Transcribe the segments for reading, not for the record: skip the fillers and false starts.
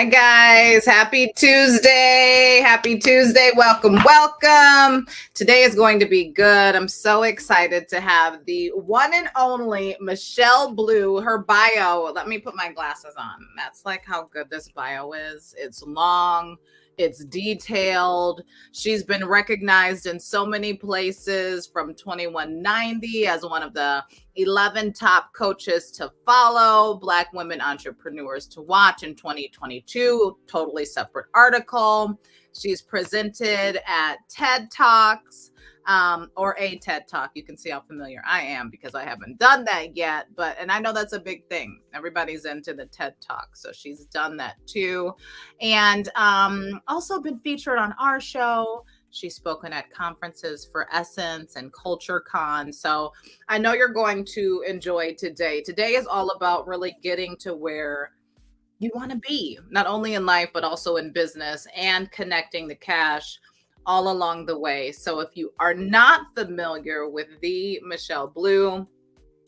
Hi, guys. Happy Tuesday. Happy Tuesday. Welcome, welcome. Today is going to be good. I'm so excited to have the one and only Michelle Blue. Her bio, let me put my glasses on. That's like how good this bio is. It's long. It's detailed. She's been recognized in so many places, from 2190 as one of the 11 top coaches to follow, Black women entrepreneurs to watch in 2022, totally separate article. She's presented at TED Talks, or a TED Talk. You can see how familiar I am because I haven't done that yet. And I know that's a big thing. Everybody's into the TED Talk. So she's done that too. And also been featured on our show. She's spoken at conferences for Essence and Culture Con. So I know you're going to enjoy today. Today is all about really getting to where you want to be, not only in life, but also in business, and connecting the cash all along the way. So if you are not familiar with the Michelle Blue,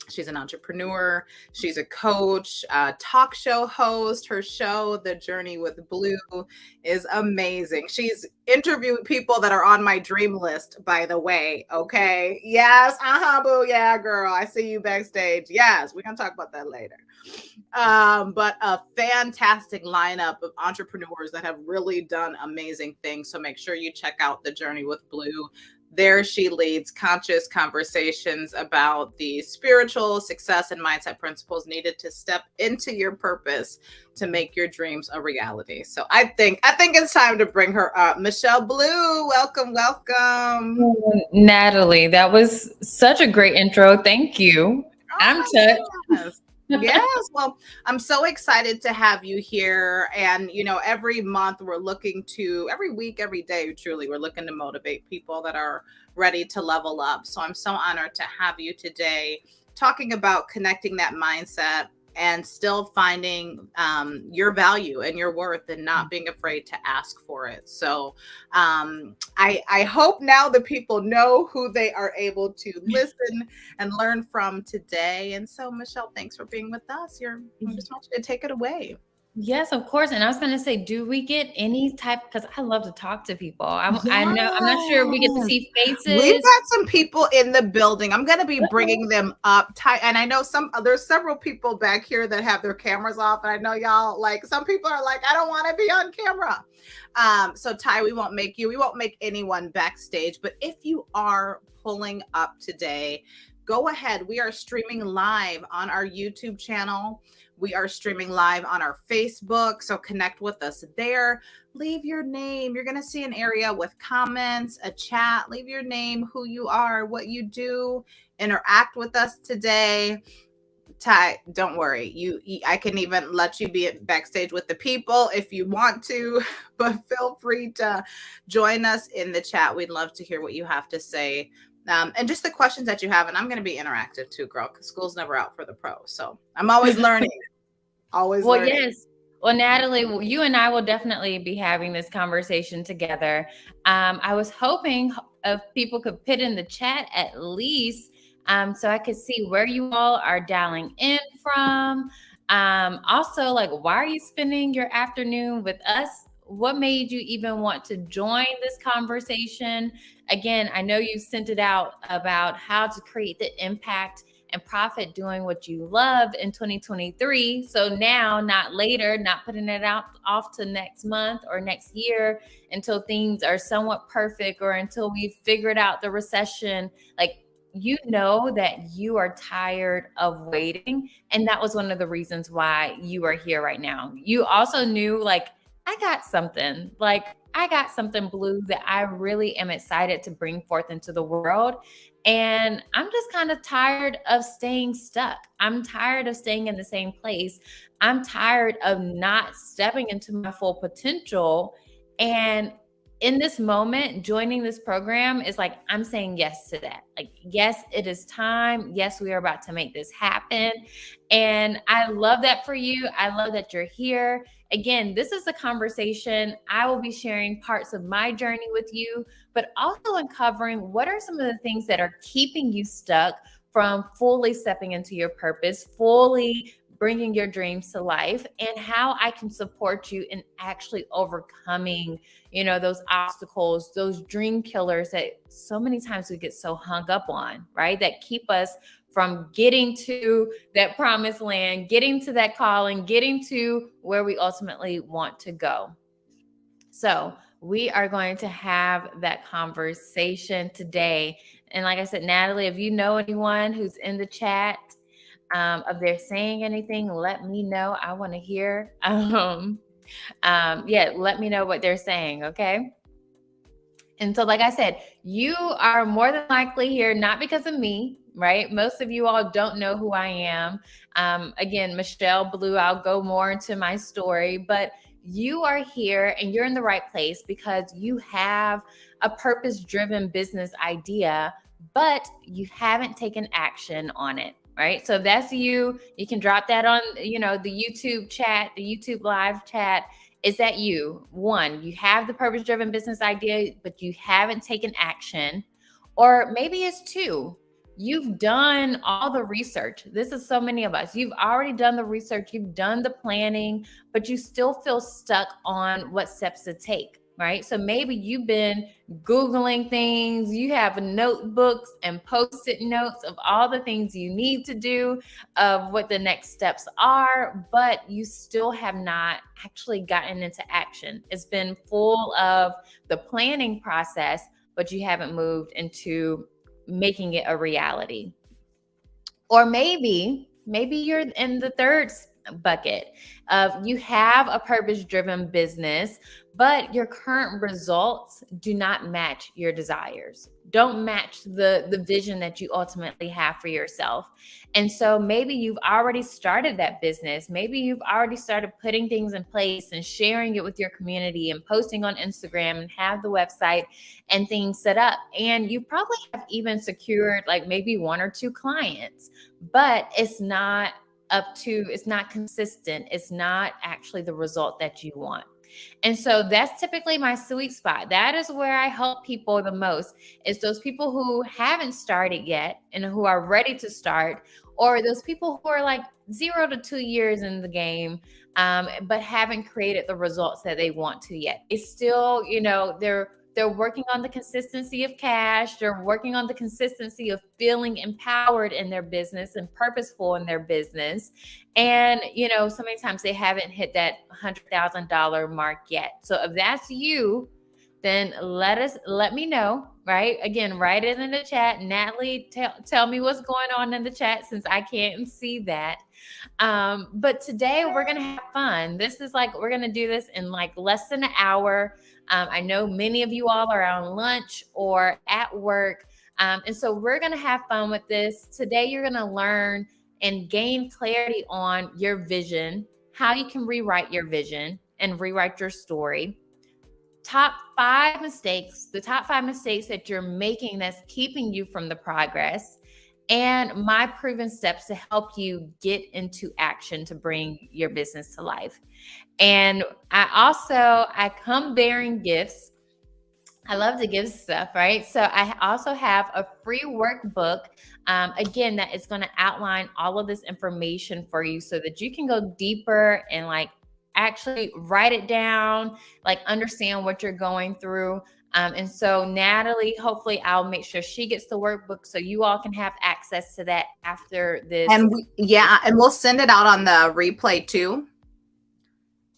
she's an entrepreneur. She's a coach, a talk show host. Her show, The Journey with Blue, is amazing. She's interviewed people that are on my dream list, by the way. Okay. Yes. Boo. Yeah, girl. I see you backstage. Yes. We're going to talk about that later. But a fantastic lineup of entrepreneurs that have really done amazing things. So make sure you check out The Journey with Blue. There she leads conscious conversations about the spiritual success and mindset principles needed to step into your purpose to make your dreams a reality. So I think it's time to bring her up. Michelle Blue, welcome. Natalie, that was such a great intro. Thank you. I'm touched. Yes. Yes. Well, I'm so excited to have you here. And, every month every week, every day, truly, we're looking to motivate people that are ready to level up. So I'm so honored to have you today talking about connecting that mindset and still finding your value and your worth and not being afraid to ask for it. So I hope now the people know who they are able to listen and learn from today. And so, Michelle, thanks for being with us. I just want you to take it away. Yes, of course. And I was going to say, do we get any type, because I love to talk to people. I know, I'm not sure if we get to see faces. We've got some people in the building. I'm going to be bringing them up. And I know there's several people back here that have their cameras off. And I know y'all, some people are like, I don't want to be on camera. So Ty, we won't make anyone backstage. But if you are pulling up today, go ahead. We are streaming live on our YouTube channel. We are streaming live on our Facebook, so connect with us there. Leave your name. You're going to see an area with comments, a chat. Leave your name, who you are, what you do. Interact with us today. Ty, don't worry. I can even let you be backstage with the people if you want to, but feel free to join us in the chat. We'd love to hear what you have to say. And just the questions that you have. And I'm going to be interactive too, girl, because school's never out for the pros. So I'm always learning. Learning. Yes. Well, Natalie, you and I will definitely be having this conversation together. I was hoping if people could put in the chat at least, so I could see where you all are dialing in from. Also, why are you spending your afternoon with us? What made you even want to join this conversation? Again, I know you sent it out about how to create the impact and profit doing what you love in 2023. So now, not later, not putting it off to next month or next year until things are somewhat perfect or until we've figured out the recession. You know that you are tired of waiting. And that was one of the reasons why you are here right now. You also knew I got something blue that I really am excited to bring forth into the world. And I'm just kind of tired of staying stuck. I'm tired of staying in the same place. I'm tired of not stepping into my full potential. And in this moment, joining this program is I'm saying yes to that. Yes, it is time. Yes, we are about to make this happen. And I love that for you. I love that you're here. Again, this is a conversation. I will be sharing parts of my journey with you, but also uncovering what are some of the things that are keeping you stuck from fully stepping into your purpose, fully bringing your dreams to life, and how I can support you in actually overcoming, those obstacles, those dream killers that so many times we get so hung up on, right? That keep us from getting to that promised land, getting to that calling, getting to where we ultimately want to go. So we are going to have that conversation today. And like I said, Natalie, if you know anyone who's in the chat, if they're saying anything, let me know. I want to hear. Let me know what they're saying. Okay. And so, like I said, you are more than likely here, not because of me, right? Most of you all don't know who I am. Again, Michelle Blue, I'll go more into my story, but you are here and you're in the right place because you have a purpose-driven business idea, but you haven't taken action on it. Right. So if that's you, you can drop that on, the YouTube chat, the YouTube live chat. Is that you? One, you have the purpose-driven business idea, but you haven't taken action. Or maybe it's two, you've done all the research. This is so many of us. You've already done the research, you've done the planning, but you still feel stuck on what steps to take, right? So maybe you've been Googling things, you have notebooks and Post-it notes of all the things you need to do, of what the next steps are, but you still have not actually gotten into action. It's been full of the planning process, but you haven't moved into making it a reality. Or maybe you're in the third bucket of you have a purpose-driven business, but your current results do not match your desires, don't match the vision that you ultimately have for yourself. And so maybe you've already started that business. Maybe you've already started putting things in place and sharing it with your community and posting on Instagram and have the website and things set up. And you probably have even secured like maybe one or two clients, but it's not consistent. It's not actually the result that you want. And so that's typically my sweet spot. That is where I help people the most, is those people who haven't started yet and who are ready to start, or those people who are like 0 to 2 years in the game, but haven't created the results that they want to yet. It's still, they're working on the consistency of cash. They're working on the consistency of feeling empowered in their business and purposeful in their business. And, so many times they haven't hit that $100,000 mark yet. So if that's you, then let me know, right? Again, write it in the chat. Natalie, tell me what's going on in the chat, since I can't see that. But today we're going to have fun. We're going to do this in like less than an hour. I know many of you all are on lunch or at work. And so we're going to have fun with this. Today, you're going to learn and gain clarity on your vision, how you can rewrite your vision and rewrite your story. The top 5 mistakes that you're making that's keeping you from the progress, and my proven steps to help you get into action to bring your business to life. And I come bearing gifts. I love to give stuff, right? So I also have a free workbook, again, that is going to outline all of this information for you so that you can go deeper and like actually write it down, like understand what you're going through. And so Natalie, hopefully I'll make sure she gets the workbook so you all can have access to that after this. And we'll send it out on the replay too.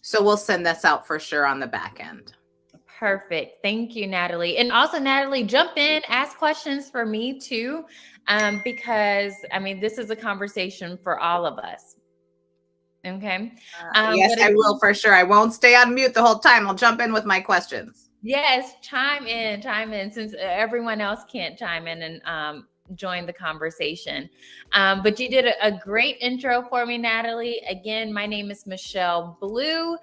So we'll send this out for sure on the back end. Perfect. Thank you, Natalie. And also, Natalie, jump in, ask questions for me too, because this is a conversation for all of us. Okay. Yes, I will for sure. I won't stay on mute the whole time. I'll jump in with my questions. Yes, chime in, since everyone else can't chime in and join the conversation. But you did a great intro for me, Natalie. Again, my name is Michelle Blue.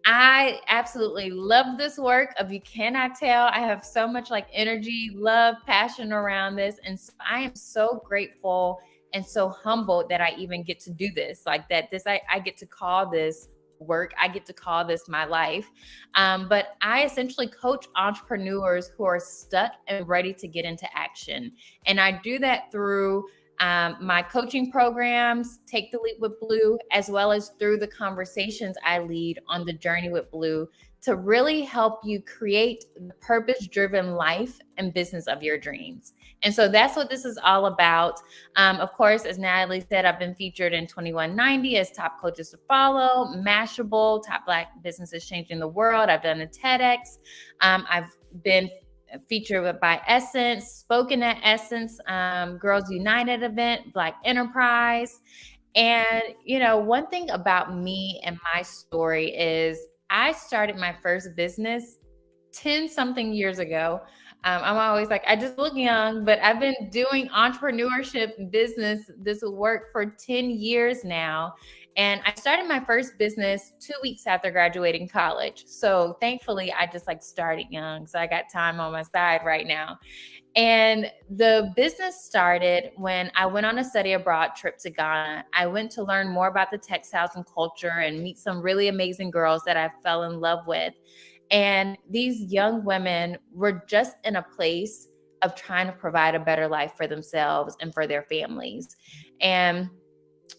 I absolutely love this work. If you cannot tell, I have so much like energy, love, passion around this. And so I am so grateful and so humbled that I even get to do this, like that. I get to call this work. I get to call this my life. But I essentially coach entrepreneurs who are stuck and ready to get into action. And I do that through my coaching programs, Take the Leap with Blue, as well as through the conversations I lead on the Journey with Blue, to really help you create the purpose-driven life and business of your dreams. And so that's what this is all about. Of course, as Natalie said, I've been featured in 2190 as top coaches to follow, Mashable, top Black businesses changing the world. I've done a TEDx. I've been featured by Essence, spoken at Essence, Girls United event, Black Enterprise. And, one thing about me and my story is I started my first business 10 something years ago. I'm always like, I just look young, but I've been doing entrepreneurship business, this work for 10 years now. And I started my first business 2 weeks after graduating college. So thankfully, I just started young. So I got time on my side right now. And the business started when I went on a study abroad trip to Ghana. I went to learn more about the textiles and culture and meet some really amazing girls that I fell in love with. And these young women were just in a place of trying to provide a better life for themselves and for their families. And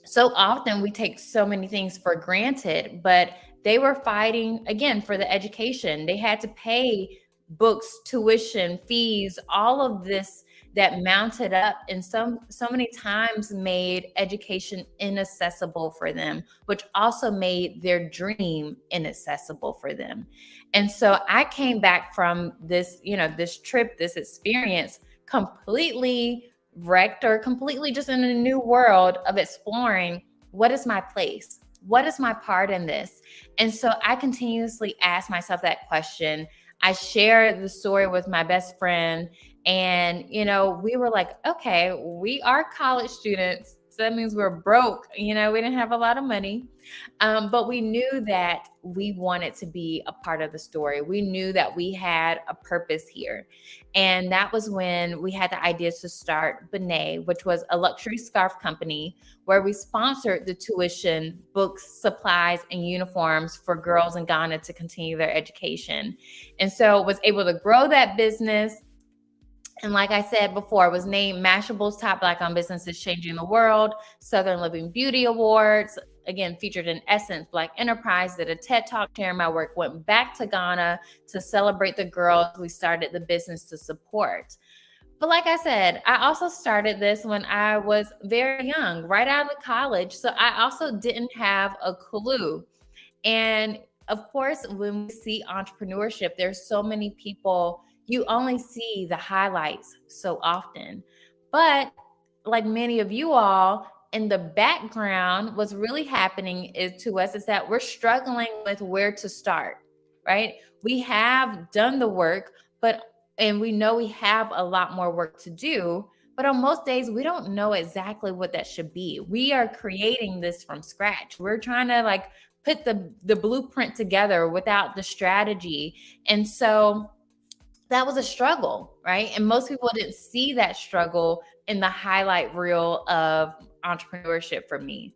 so often we take so many things for granted, but they were fighting again for the education. They had to pay books, tuition, fees, all of this that mounted up and so many times made education inaccessible for them, which also made their dream inaccessible for them. And so I came back from this, this trip, this experience completely wrecked or completely just in a new world of exploring what is my place? What is my part in this? And so I continuously ask myself that question. I share the story with my best friend, and, we were like, okay, we are college students. So that means we're broke. We didn't have a lot of money. But we knew that we wanted to be a part of the story. We knew that we had a purpose here. And that was when we had the idea to start Benet, which was a luxury scarf company where we sponsored the tuition, books, supplies, and uniforms for girls in Ghana to continue their education. And so was able to grow that business. And like I said before, was named Mashable's Top Black-owned Businesses Changing the World, Southern Living Beauty Awards, again, featured in Essence, Black Enterprise, did a TED Talk sharing my work, went back to Ghana to celebrate the girls we started the business to support. But like I said, I also started this when I was very young, right out of college. So I also didn't have a clue. And of course, when we see entrepreneurship, there's so many people, you only see the highlights so often. But like many of you all, in the background, what's really happening to us is that we're struggling with where to start, right? We have done the work, and we know we have a lot more work to do. But on most days, we don't know exactly what that should be. We are creating this from scratch. We're trying to put the blueprint together without the strategy. And so that was a struggle, right? And most people didn't see that struggle in the highlight reel of entrepreneurship for me.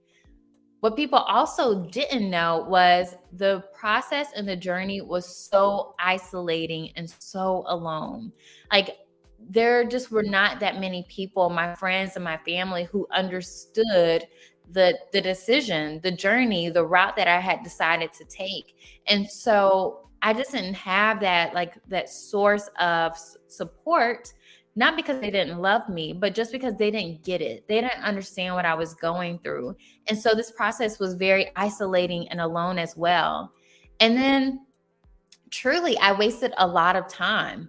What people also didn't know was the process and the journey was so isolating and so alone. There just were not that many people, my friends and my family, who understood the decision, the journey, the route that I had decided to take. And so I just didn't have that source of support, not because they didn't love me, but just because they didn't get it. They didn't understand what I was going through. And so this process was very isolating and alone as well. And then truly, I wasted a lot of time,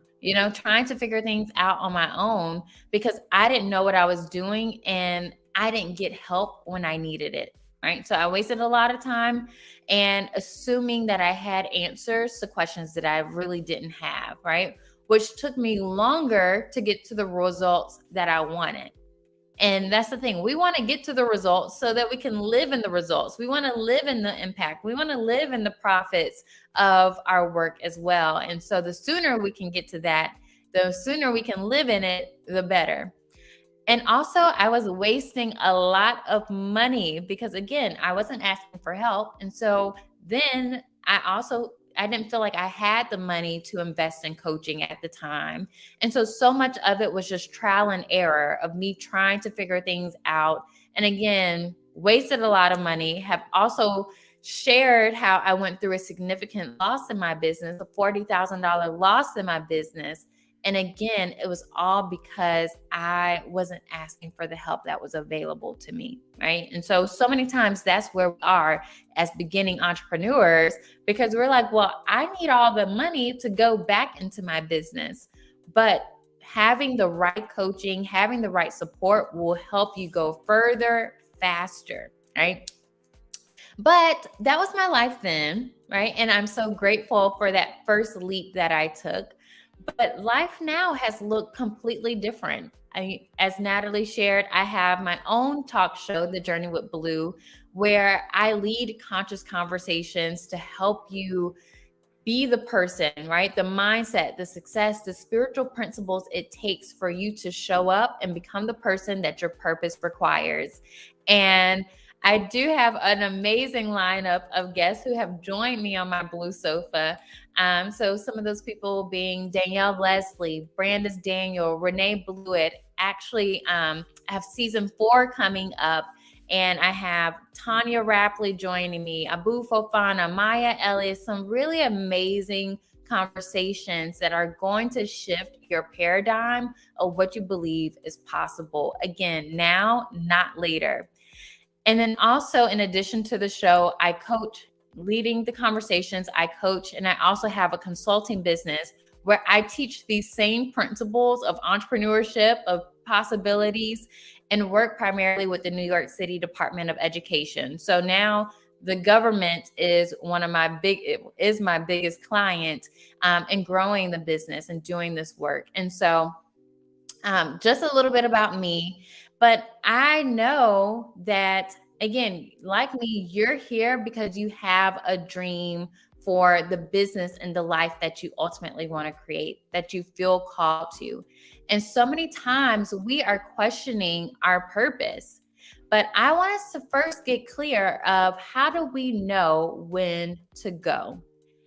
trying to figure things out on my own because I didn't know what I was doing and I didn't get help when I needed it. Right. So I wasted a lot of time and assuming that I had answers to questions that I really didn't have. Right. Which took me longer to get to the results that I wanted. And that's the thing. We want to get to the results so that we can live in the results. We want to live in the impact. We want to live in the profits of our work as well. And so the sooner we can get to that, the sooner we can live in it, the better. And also, I was wasting a lot of money because, again, I wasn't asking for help. And so then I also didn't feel like I had the money to invest in coaching at the time. And so much of it was just trial and error of me trying to figure things out. And again, wasted a lot of money, have also shared how I went through a significant loss in my business, a $40,000 loss in my business. And again, it was all because I wasn't asking for the help that was available to me, right? And so many times that's where we are as beginning entrepreneurs, because we're like, well, I need all the money to go back into my business. But having the right coaching, having the right support will help you go further, faster, right? But that was my life then, right? And I'm so grateful for that first leap that I took. But life now has looked completely different. As Natalie shared, I have my own talk show, The Journey with Blue, where I lead conscious conversations to help you be the person, right? The mindset, the success, the spiritual principles it takes for you to show up and become the person that your purpose requires. And I do have an amazing lineup of guests who have joined me on my blue sofa. So some of those people being Danielle Leslie, Brandis Daniel, Renee Blewett. Actually, I have season 4 coming up. And I have Tanya Rapley joining me, Abu Fofana, Maya Elliott, some really amazing conversations that are going to shift your paradigm of what you believe is possible. Again, now, not later. And then also, in addition to the show, I coach, leading the conversations, I coach, and I also have a consulting business where I teach these same principles of entrepreneurship, of possibilities, and work primarily with the New York City Department of Education. So now the government is my biggest client in growing the business and doing this work. And so just a little bit about me, but I know that, again, like me, you're here because you have a dream for the business and the life that you ultimately want to create, that you feel called to. And so many times we are questioning our purpose. But I want us to first get clear of how do we know when to go?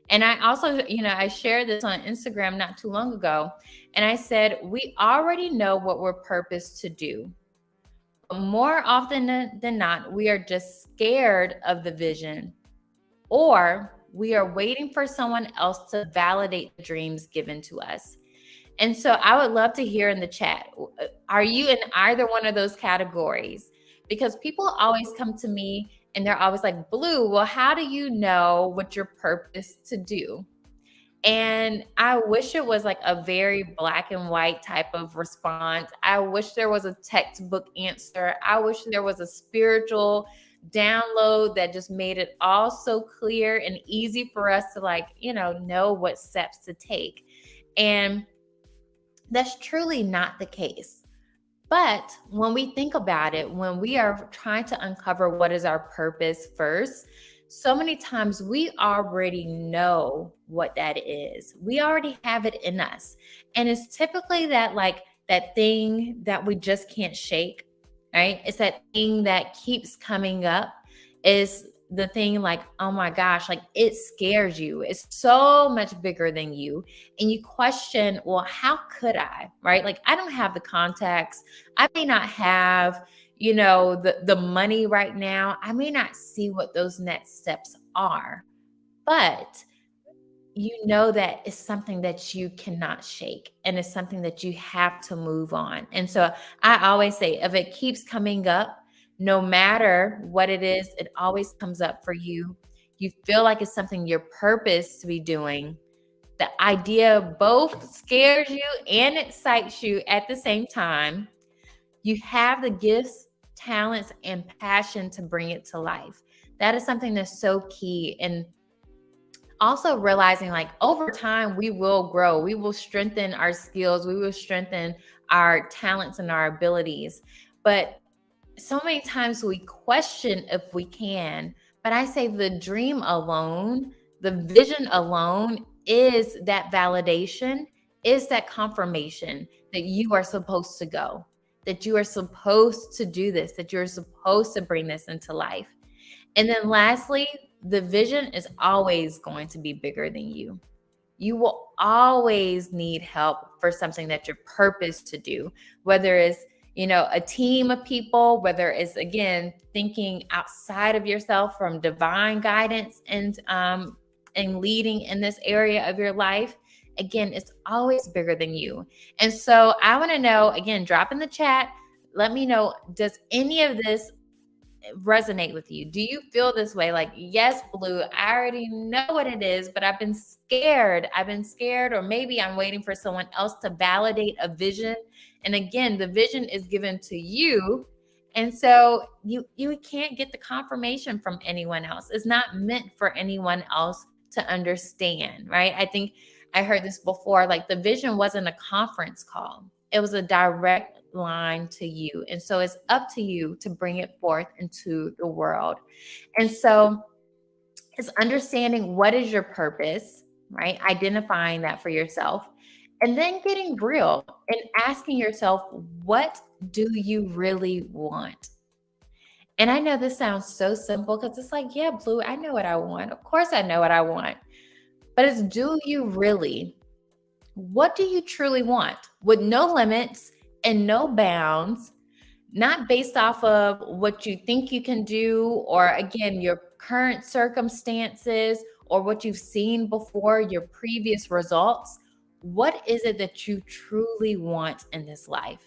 And I also, I shared this on Instagram not too long ago. And I said, we already know what we're purposed to do. But more often than not, we are just scared of the vision, or we are waiting for someone else to validate the dreams given to us. And so I would love to hear in the chat, are you in either one of those categories? Because people always come to me and they're always like, Blue, well, how do you know what your purpose to do? And I wish it was like a very black and white type of response. I wish there was a textbook answer. I wish there was a spiritual download that just made it all so clear and easy for us to know what steps to take. And that's truly not the case. But when we think about it, when we are trying to uncover what is our purpose first, so many times we already know what that is. We already have it in us. And it's typically that thing that we just can't shake, right? It's that thing that keeps coming up, is the thing like, oh my gosh, like it scares you. It's so much bigger than you. And you question, well, how could I, right? Like I don't have the contacts. I may not have, the money right now. I may not see what those next steps are, but that it's something that you cannot shake, and it's something that you have to move on. And so I always say, if it keeps coming up, no matter what it is, it always comes up for you. You feel like it's something you're purposed to be doing. The idea both scares you and excites you at the same time. You have the gifts, talents, and passion to bring it to life. That is something that's so key. And also realizing over time, we will grow. We will strengthen our skills. We will strengthen our talents and our abilities. But so many times we question if we can, but I say the dream alone, the vision alone is that validation, is that confirmation that you are supposed to go, that you are supposed to do this, that you're supposed to bring this into life. And then lastly, the vision is always going to be bigger than you. You will always need help for something that you're purposed to do, whether it's, a team of people, whether it's, again, thinking outside of yourself from divine guidance and leading in this area of your life. Again, it's always bigger than you. And so I want to know, again, drop in the chat. Let me know, does any of this resonate with you? Do you feel this way? Like, yes, Blue, I already know what it is, but I've been scared. Or maybe I'm waiting for someone else to validate a vision. And again, the vision is given to you. And so you can't get the confirmation from anyone else. It's not meant for anyone else to understand, right? I think I heard this before, like the vision wasn't a conference call. It was a direct line to you. And so it's up to you to bring it forth into the world. And so it's understanding what is your purpose, right? Identifying that for yourself, and then getting real and asking yourself, what do you really want? And I know this sounds so simple because it's like, yeah, Blue, I know what I want. Of course I know what I want. But it's, do you really? What do you truly want? With no limits and no bounds, not based off of what you think you can do, or again, your current circumstances, or what you've seen before, your previous results. What is it that you truly want in this life?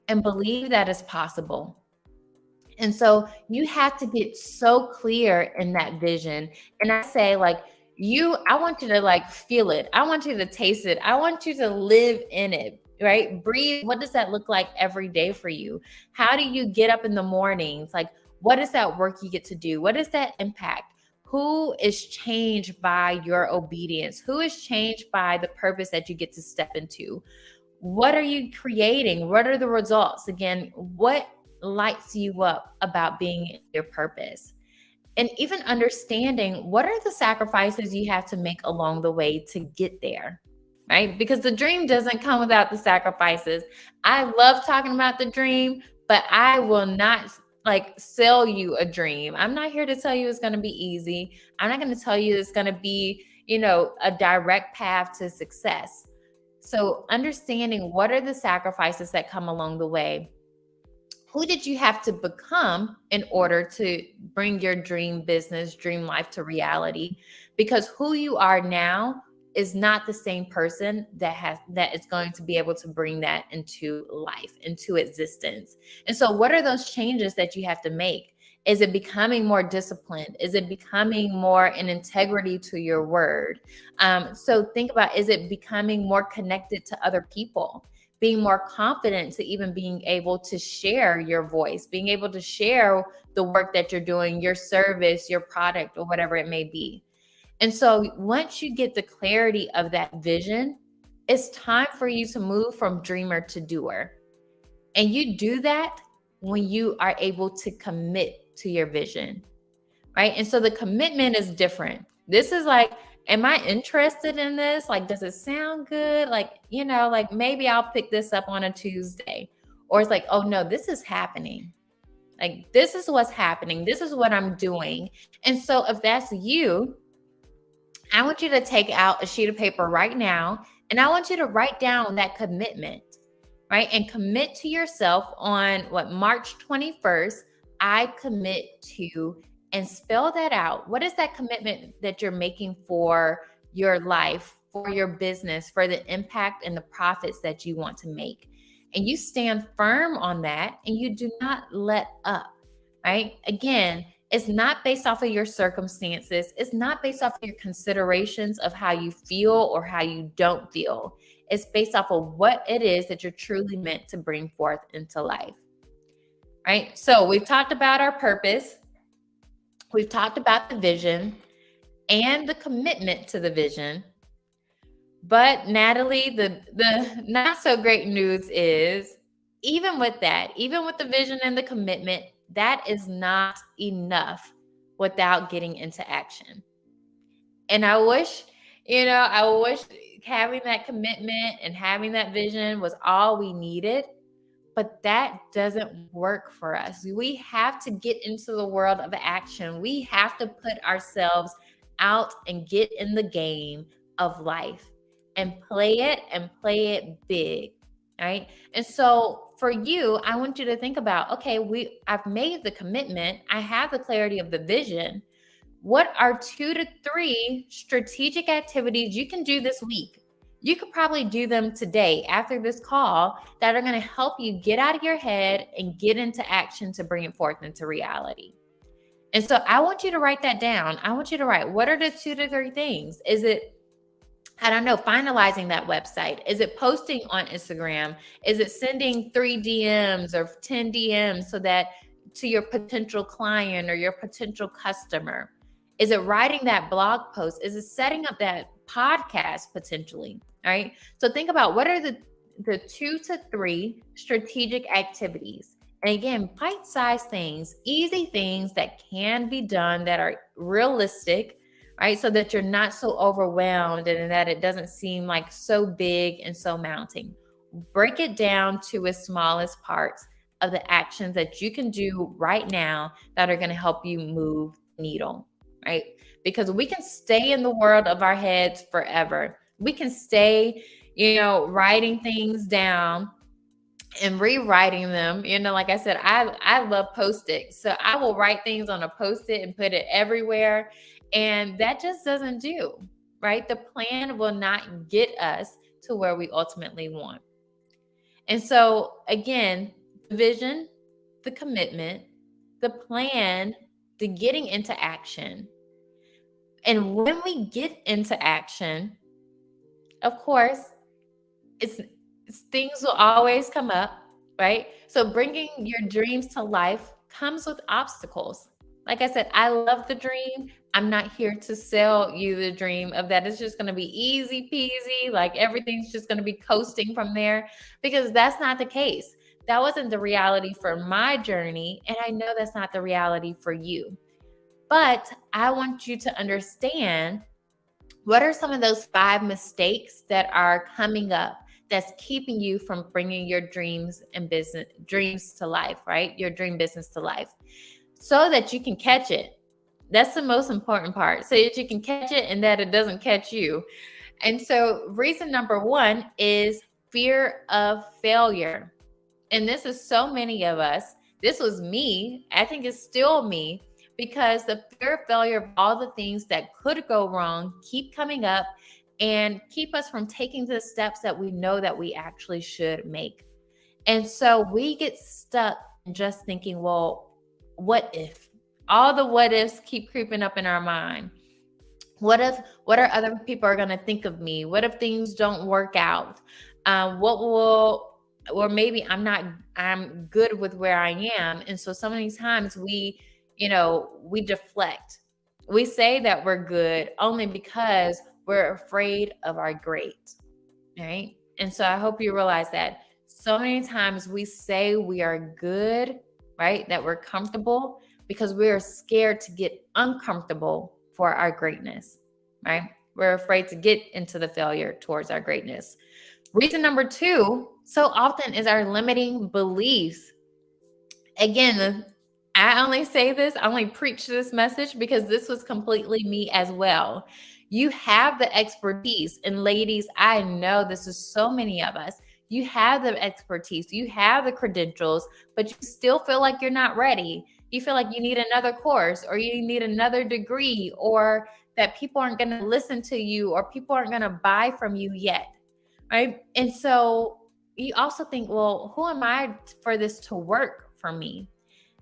And believe that is possible. And so you have to get so clear in that vision. And I say, like, I want you to like feel it. I want you to taste it. I want you to live in it, right? Breathe. What does that look like every day for you? How do you get up in the mornings? Like, what is that work you get to do? What is that impact? Who is changed by your obedience? Who is changed by the purpose that you get to step into? What are you creating? What are the results? Again, what lights you up about being in your purpose? And even understanding, what are the sacrifices you have to make along the way to get there, right? Because the dream doesn't come without the sacrifices. I love talking about the dream, but I will not like sell you a dream. I'm not here to tell you it's going to be easy. I'm not going to tell you it's going to be, a direct path to success. So understanding what are the sacrifices that come along the way. Who did you have to become in order to bring your dream business, dream life to reality? Because who you are now is not the same person that is going to be able to bring that into life, into existence. And so what are those changes that you have to make? Is it becoming more disciplined? Is it becoming more in integrity to your word? So think about, is it becoming more connected to other people? Being more confident to even being able to share your voice, being able to share the work that you're doing, your service, your product, or whatever it may be. And so once you get the clarity of that vision, it's time for you to move from dreamer to doer. And you do that when you are able to commit to your vision, right? And so the commitment is different. This is like, am I interested in this? Like, does it sound good? Like, like maybe I'll pick this up on a Tuesday. Or it's like, oh no, this is happening. Like, this is what's happening. This is what I'm doing. And so if that's you, I want you to take out a sheet of paper right now, and I want you to write down that commitment, right? And commit to yourself on March 21st, I commit to, and spell that out. What is that commitment that you're making for your life, for your business, for the impact and the profits that you want to make? And you stand firm on that, and you do not let up, right? Again, it's not based off of your circumstances. It's not based off of your considerations of how you feel or how you don't feel. It's based off of what it is that you're truly meant to bring forth into life, right? So we've talked about our purpose. We've talked about the vision and the commitment to the vision. But Natalie, the not so great news is, even with that, even with the vision and the commitment, that is not enough without getting into action. And I wish having that commitment and having that vision was all we needed. But that doesn't work for us. We have to get into the world of action. We have to put ourselves out and get in the game of life and play it big. Right. And so for you, I want you to think about, okay, I've made the commitment. I have the clarity of the vision. What are 2 to 3 strategic activities you can do this week? You could probably do them today after this call that are going to help you get out of your head and get into action to bring it forth into reality. And so I want you to write that down. I want you to write, what are the 2 to 3 things? Is it, I don't know, finalizing that website? Is it posting on Instagram? Is it sending 3 DMs or 10 DMs so that to your potential client or your potential customer? Is it writing that blog post? Is it setting up that podcast potentially? All right. So think about what are the 2 to 3 strategic activities. And again, bite-sized things, easy things that can be done that are realistic, right? So that you're not so overwhelmed and that it doesn't seem like so big and so mounting. Break it down to its smallest parts of the actions that you can do right now that are going to help you move the needle, right? Because we can stay in the world of our heads forever. We can stay, writing things down and rewriting them. Like I said, I love Post-its. So I will write things on a Post-it and put it everywhere. And that just doesn't do, right? The plan will not get us to where we ultimately want. And so again, the vision, the commitment, the plan, the getting into action. And when we get into action, of course, things will always come up, right? So bringing your dreams to life comes with obstacles. Like I said, I love the dream. I'm not here to sell you the dream of that it's just going to be easy peasy, like everything's just going to be coasting from there, because that's not the case. That wasn't the reality for my journey, and I know that's not the reality for you. But I want you to understand, what are some of those 5 mistakes that are coming up that's keeping you from bringing your dreams to life, right? Your dream business to life, so that you can catch it. That's the most important part, so that you can catch it and that it doesn't catch you. And so reason number 1 is fear of failure. And this is so many of us. This was me. I think it's still me, because the fear of failure of all the things that could go wrong keep coming up and keep us from taking the steps that we know that we actually should make. And so we get stuck just thinking, well, what if? All the what ifs keep creeping up in our mind. What are other people are going to think of me? What if things don't work out? Or maybe I'm good with where I am. And so many times we deflect. We say that we're good only because we're afraid of our great, right? And so I hope you realize that so many times we say we are good, right? That we're comfortable because we are scared to get uncomfortable for our greatness, right? We're afraid to get into the failure towards our greatness. Reason number 2, so often, is our limiting beliefs. Again, I only preach this message because this was completely me as well. You have the expertise. And ladies, I know this is so many of us. You have the expertise, you have the credentials, but you still feel like you're not ready. You feel like you need another course, or you need another degree, or that people aren't going to listen to you, or people aren't going to buy from you yet, right? And so you also think, well, who am I for this to work for me?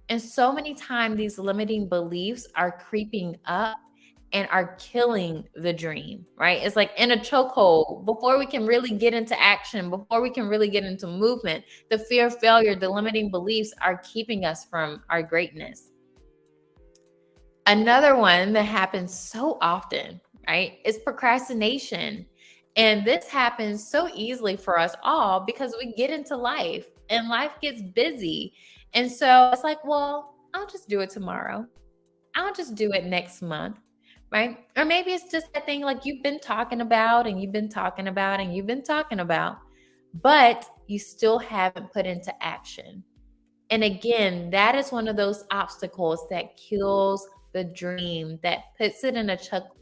And so many times these limiting beliefs are creeping up and are killing the dream, right? It's like in a chokehold. Before we can really get into action, before we can really get into movement, the fear of failure, the limiting beliefs are keeping us from our greatness. Another one that happens so often, right, is procrastination. And this happens so easily for us all because we get into life and life gets busy. And so it's like, well, I'll just do it tomorrow. I'll just do it next month, right? Or maybe it's just that thing like you've been talking about and you've been talking about and you've been talking about, but you still haven't put into action. And again, that is one of those obstacles that kills the dream, that puts it in a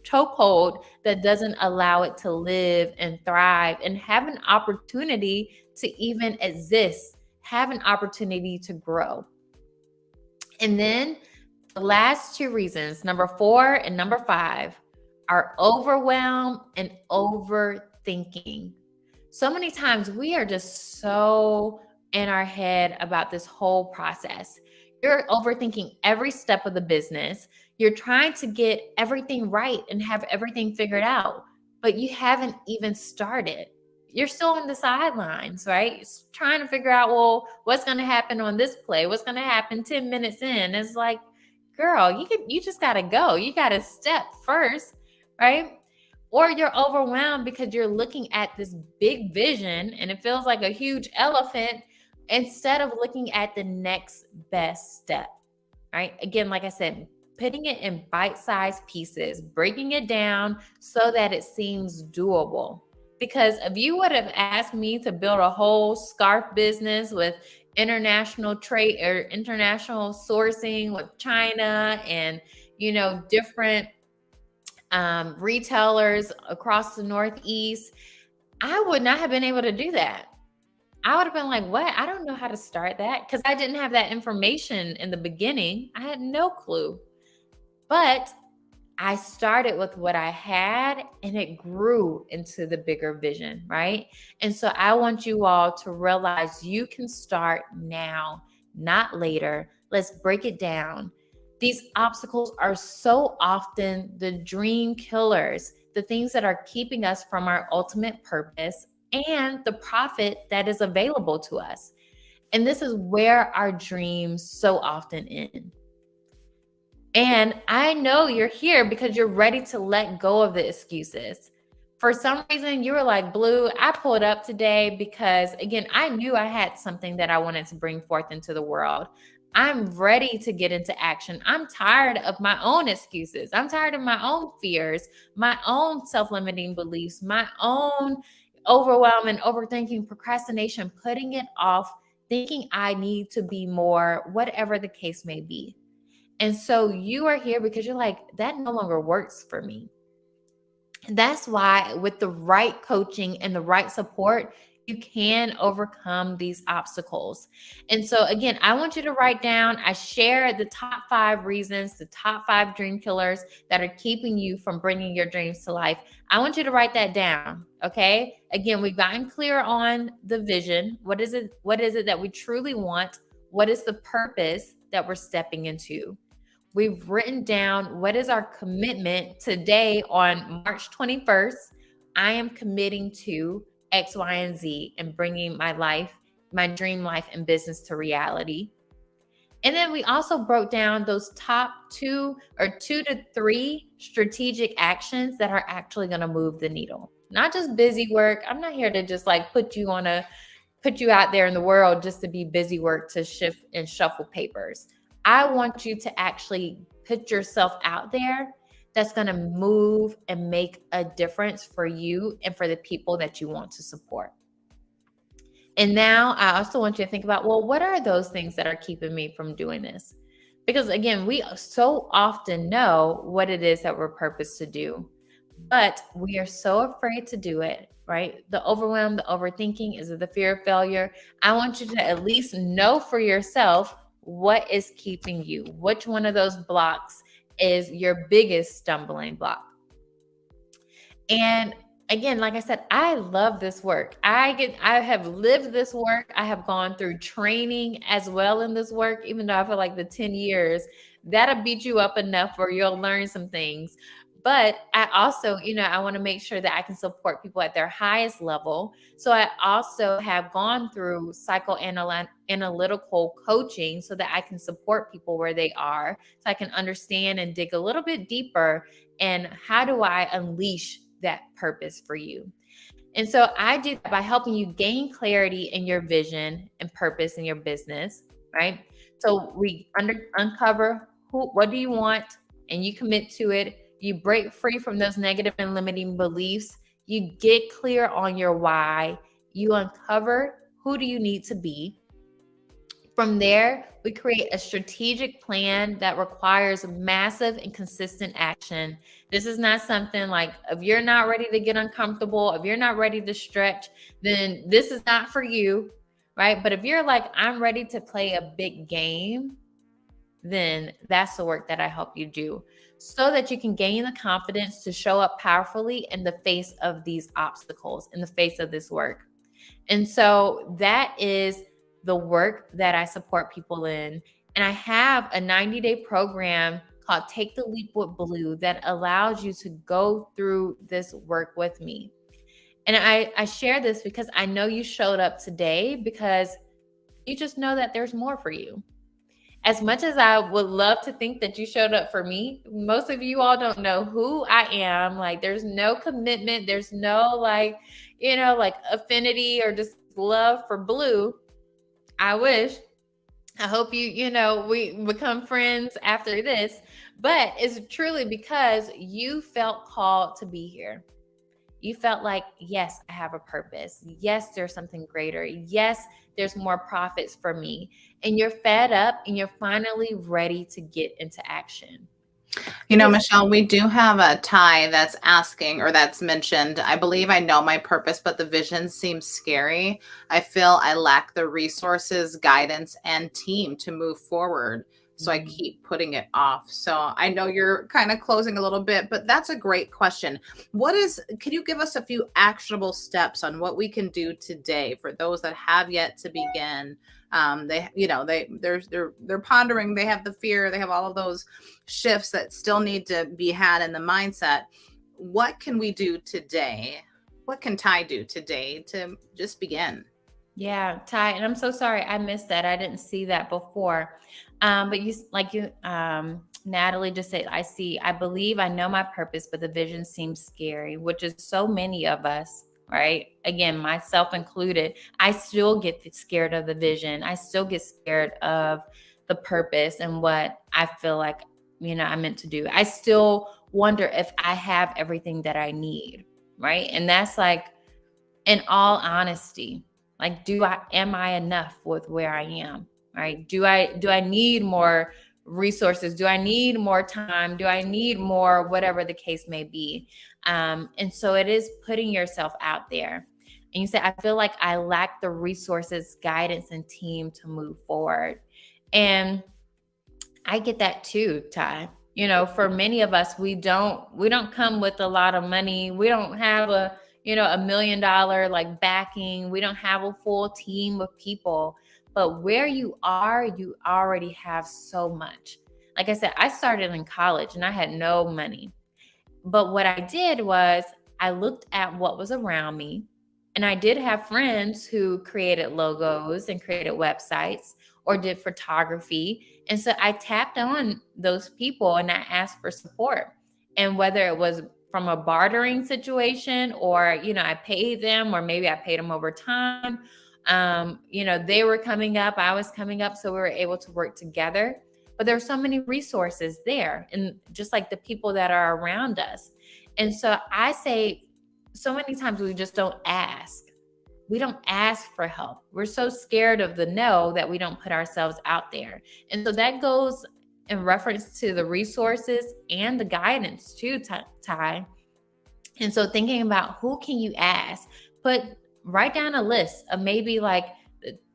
chokehold, that doesn't allow it to live and thrive and have an opportunity to even exist, have an opportunity to grow. And then the last two reasons, number 4 and number 5, are overwhelm and overthinking. So many times we are just so in our head about this whole process. You're overthinking every step of the business. You're trying to get everything right and have everything figured out, but you haven't even started. You're still on the sidelines, right? It's trying to figure out, well, what's going to happen on this play? What's going to happen 10 minutes in? It's like, girl, you just got to go. You got to step first, right? Or you're overwhelmed because you're looking at this big vision and it feels like a huge elephant instead of looking at the next best step, right? Again, like I said, putting it in bite-sized pieces, breaking it down so that it seems doable. Because if you would have asked me to build a whole scarf business with international trade or international sourcing with China and, different retailers across the Northeast, I would not have been able to do that. I would have been like, what? I don't know how to start that because I didn't have that information in the beginning. I had no clue. But I started with what I had and it grew into the bigger vision, right? And so I want you all to realize you can start now, not later. Let's break it down. These obstacles are so often the dream killers, the things that are keeping us from our ultimate purpose and the profit that is available to us. And this is where our dreams so often end. And I know you're here because you're ready to let go of the excuses. For some reason, you were like, Blue, I pulled up today because, again, I knew I had something that I wanted to bring forth into the world. I'm ready to get into action. I'm tired of my own excuses. I'm tired of my own fears, my own self-limiting beliefs, my own overwhelm and overthinking, procrastination, putting it off, thinking I need to be more, whatever the case may be. And so you are here because you're like, that no longer works for me. And that's why with the right coaching and the right support, you can overcome these obstacles. And so again, I want you to write down, I share the top 5 reasons, the top 5 dream killers that are keeping you from bringing your dreams to life. I want you to write that down. Okay. Again, we've gotten clear on the vision. What is it that we truly want? What is the purpose that we're stepping into? We've written down what is our commitment today on March 21st. I am committing to X, Y, and Z and bringing my life, my dream life and business to reality. And then we also broke down those top 2 to 3 strategic actions that are actually going to move the needle. Not just busy work. I'm not here to just like put you out there in the world just to be busy work to shift and shuffle papers. I want you to actually put yourself out there that's going to move and make a difference for you and for the people that you want to support. And now I also want you to think about, well, what are those things that are keeping me from doing this? Because again, we so often know what it is that we're purposed to do, but we are so afraid to do it, right? The overwhelm, the overthinking, is it the fear of failure? I want you to at least know for yourself what is keeping you. Which one of those blocks is your biggest stumbling block? And again, like I said, I love this work. I have lived this work. I have gone through training as well in this work, even though I feel like the 10 years, that'll beat you up enough where you'll learn some things. But I also, I want to make sure that I can support people at their highest level. So I also have gone through psychoanalytical coaching so that I can support people where they are, so I can understand and dig a little bit deeper. And how do I unleash that purpose for you? And so I do that by helping you gain clarity in your vision and purpose in your business, right? So we uncover what do you want, and you commit to it. You break free from those negative and limiting beliefs. You get clear on your why. You uncover who do you need to be? From there, we create a strategic plan that requires massive and consistent action. This is not something like, if you're not ready to get uncomfortable, if you're not ready to stretch, then this is not for you, right? But if you're like, I'm ready to play a big game, then that's the work that I help you do so that you can gain the confidence to show up powerfully in the face of these obstacles, in the face of this work. And so that is the work that I support people in. And I have a 90-day program called Take the Leap with Blue that allows you to go through this work with me. And I share this because I know you showed up today because you just know that there's more for you. As much as I would love to think that you showed up for me, most of you all don't know who I am. Like, there's no commitment. There's no like affinity or just love for Blue. I wish. I hope we become friends after this. But it's truly because you felt called to be here. You felt like, yes, I have a purpose. Yes, there's something greater. Yes, there's more profits for me. And you're fed up and you're finally ready to get into action. Michelle, we do have a Ty that's asking, or that's mentioned, I believe I know my purpose, but the vision seems scary. I feel I lack the resources, guidance, and team to move forward. So I keep putting it off. So I know you're kind of closing a little bit, but that's a great question. Can you give us a few actionable steps on what we can do today for those that have yet to begin? They're pondering, they have the fear, they have all of those shifts that still need to be had in the mindset. What can we do today? What can Ty do today to just begin? Yeah, Ty, and I'm so sorry I missed that. I didn't see that before. But Natalie just said, I believe I know my purpose, but the vision seems scary, which is so many of us, right? Again, myself included. I still get scared of the vision. I still get scared of the purpose and what I feel like, I'm meant to do. I still wonder if I have everything that I need, right? And that's like, in all honesty, like, am I enough with where I am? Right? Do I need more resources? Do I need more time? Do I need more, whatever the case may be? And so it is putting yourself out there. And you say, I feel like I lack the resources, guidance, and team to move forward. And I get that too, Ty. For many of us, we don't come with a lot of money. We don't have a $1 million like backing. We don't have a full team of people, but where you are, you already have so much. Like I said, I started in college and I had no money, but what I did was I looked at what was around me, and I did have friends who created logos and created websites or did photography. And so I tapped on those people and I asked for support. And whether it was from a bartering situation or, I paid them, or maybe I paid them over time. They were coming up, I was coming up, so we were able to work together. But there are so many resources there, and just like the people that are around us. And so I say, so many times we just don't ask. We don't ask for help. We're so scared of the no that we don't put ourselves out there. And so that goes in reference to the resources and the guidance too, Ty. And so thinking about who can you ask, write down a list of maybe like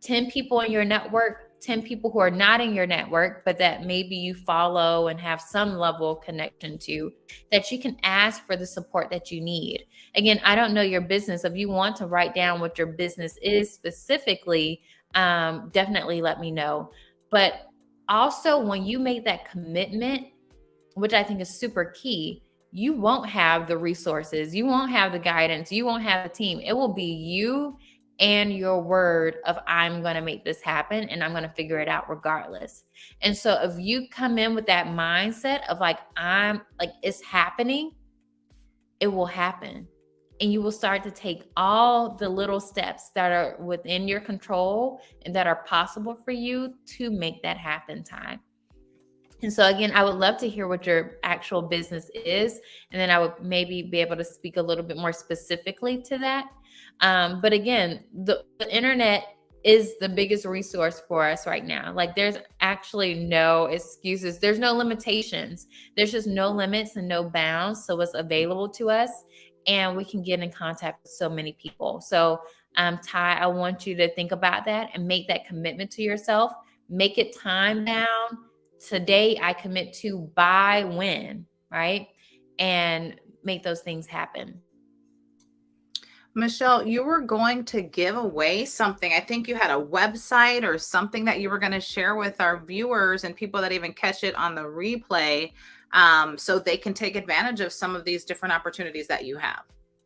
10 people in your network, 10 people who are not in your network, but that maybe you follow and have some level of connection to, that you can ask for the support that you need. Again, I don't know your business. If you want to write down what your business is specifically, definitely let me know. But also, when you make that commitment, which I think is super key, you won't have the resources, you won't have the guidance, you won't have the team. It will be you and your word of, I'm going to make this happen and I'm going to figure it out regardless. And so if you come in with that mindset of it's happening, it will happen. And you will start to take all the little steps that are within your control and that are possible for you to make that happen, Ty. And so again, I would love to hear what your actual business is. And then I would maybe be able to speak a little bit more specifically to that. But again, the internet is the biggest resource for us right now. Like there's actually no excuses. There's no limitations. There's just no limits and no bounds. So it's available to us and we can get in contact with so many people. So Ty, I want you to think about that and make that commitment to yourself. Make it time bound. Today I commit to by when, right? And make those things happen. Michelle, you were going to give away something. I think you had a website or something that you were going to share with our viewers and people that even catch it on the replay, so they can take advantage of some of these different opportunities that you have.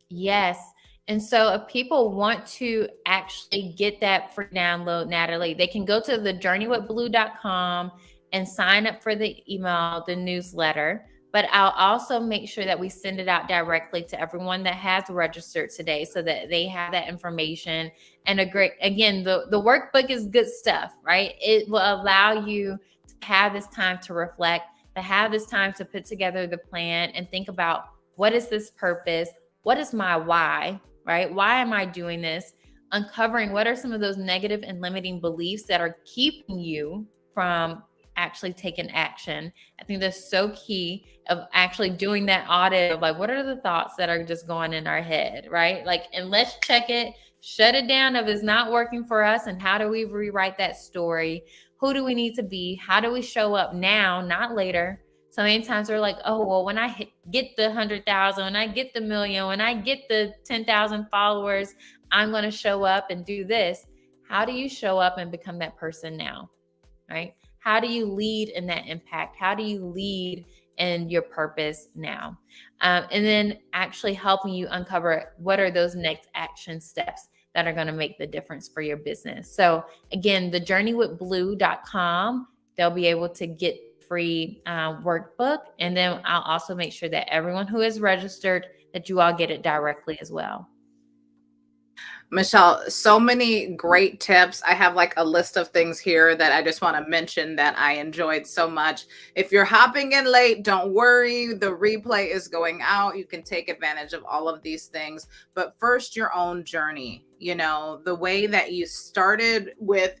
Yes. And so if people want to actually get that free download, Natalie, they can go to thejourneywithblue.com and sign up for the email, the newsletter. But I'll also make sure that we send it out directly to everyone that has registered today so that they have that information. And again, the workbook is good stuff, right? It will allow you to have this time to reflect, to have this time to put together the plan and think about what is this purpose? What is my why, right? Why am I doing this? Uncovering what are some of those negative and limiting beliefs that are keeping you from actually taking action. I think that's so key of actually doing that audit of like, what are the thoughts that are just going in our head, right? Like, and let's check it, shut it down if it's not working for us. And how do we rewrite that story? Who do we need to be? How do we show up now, not later? So many times we're like, oh, well, when I get the 100,000, when I get the million, when I get the 10,000 followers, I'm going to show up and do this. How do you show up and become that person now, right? How do you lead in that impact? How do you lead in your purpose now? And then actually helping you uncover what are those next action steps that are going to make the difference for your business. So again, thejourneywithblue.com, they'll be able to get free workbook. And then I'll also make sure that everyone who is registered, that you all get it directly as well. Michelle, so many great tips. I have like a list of things here that I just want to mention that I enjoyed so much. If you're hopping in late, don't worry. The replay is going out. You can take advantage of all of these things. But first, your own journey. You know, the way that you started with,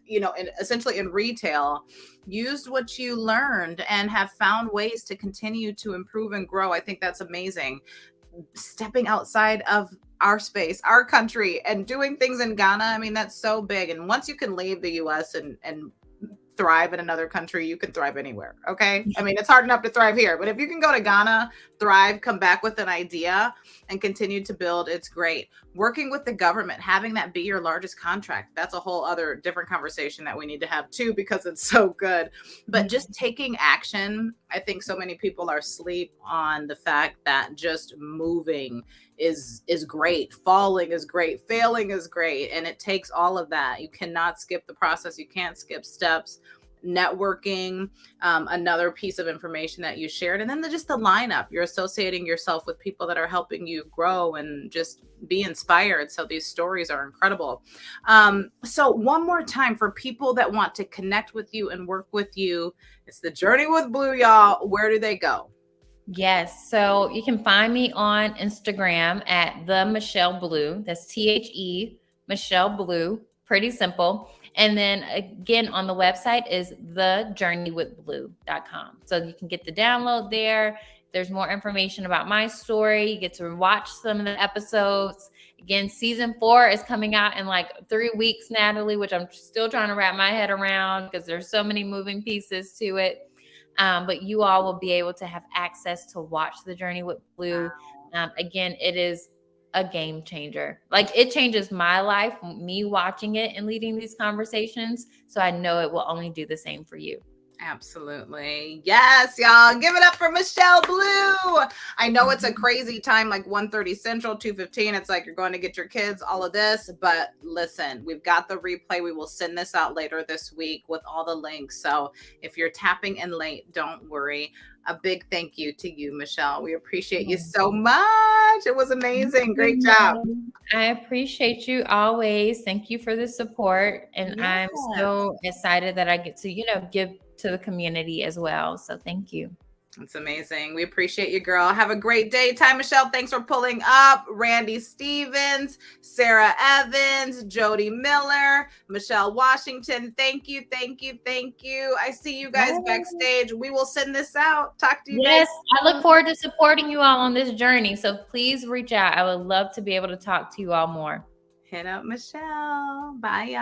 essentially in retail, used what you learned and have found ways to continue to improve and grow. I think that's amazing. Stepping outside of our space, our country, and doing things in Ghana. I mean, that's so big. And once you can leave the US and thrive in another country, you can thrive anywhere. Okay. I mean, it's hard enough to thrive here, but if you can go to Ghana, thrive, come back with an idea and continue to build, it's great. Working with the government, having that be your largest contract, that's a whole other different conversation that we need to have too, because it's so good. But just taking action, I think so many people are asleep on the fact that just moving is great. Falling is great. Failing is great. And it takes all of that. You cannot skip the process. You can't skip steps. Networking, another piece of information that you shared. And then just the lineup. You're associating yourself with people that are helping you grow and just be inspired. So these stories are incredible. So one more time for people that want to connect with you and work with you, it's the Journey with Blue, y'all. Where do they go? Yes. So you can find me on Instagram at the Michelle Blue. That's THE Michelle Blue. Pretty simple. And then again, on the website is thejourneywithblue.com. So you can get the download there. There's more information about my story. You get to watch some of the episodes. Again, season 4 is coming out in like 3 weeks, Natalie, which I'm still trying to wrap my head around because there's so many moving pieces to it. But you all will be able to have access to watch The Journey with Blue. Again, it is a game changer. Like, it changes my life, me watching it and leading these conversations. So I know it will only do the same for you. Absolutely. Yes, y'all. Give it up for Michelle Blue. I know it's a crazy time, like 1:30 Central, 2:15. It's like you're going to get your kids, all of this. But listen, we've got the replay. We will send this out later this week with all the links. So if you're tapping in late, don't worry. A big thank you to you, Michelle. We appreciate you so much. It was amazing. Great job. I appreciate you always. Thank you for the support. And I'm so excited that I get to, give to the community as well. So thank you. It's amazing. We appreciate you, girl. Have a great day. Ty Michelle, thanks for pulling up. Randy Stevens, Sarah Evans, Jody Miller, Michelle Washington. Thank you, thank you, thank you. I see you guys backstage. We will send this out. Talk to you guys. I look forward to supporting you all on this journey. So please reach out. I would love to be able to talk to you all more. Hit up Michelle. Bye, y'all.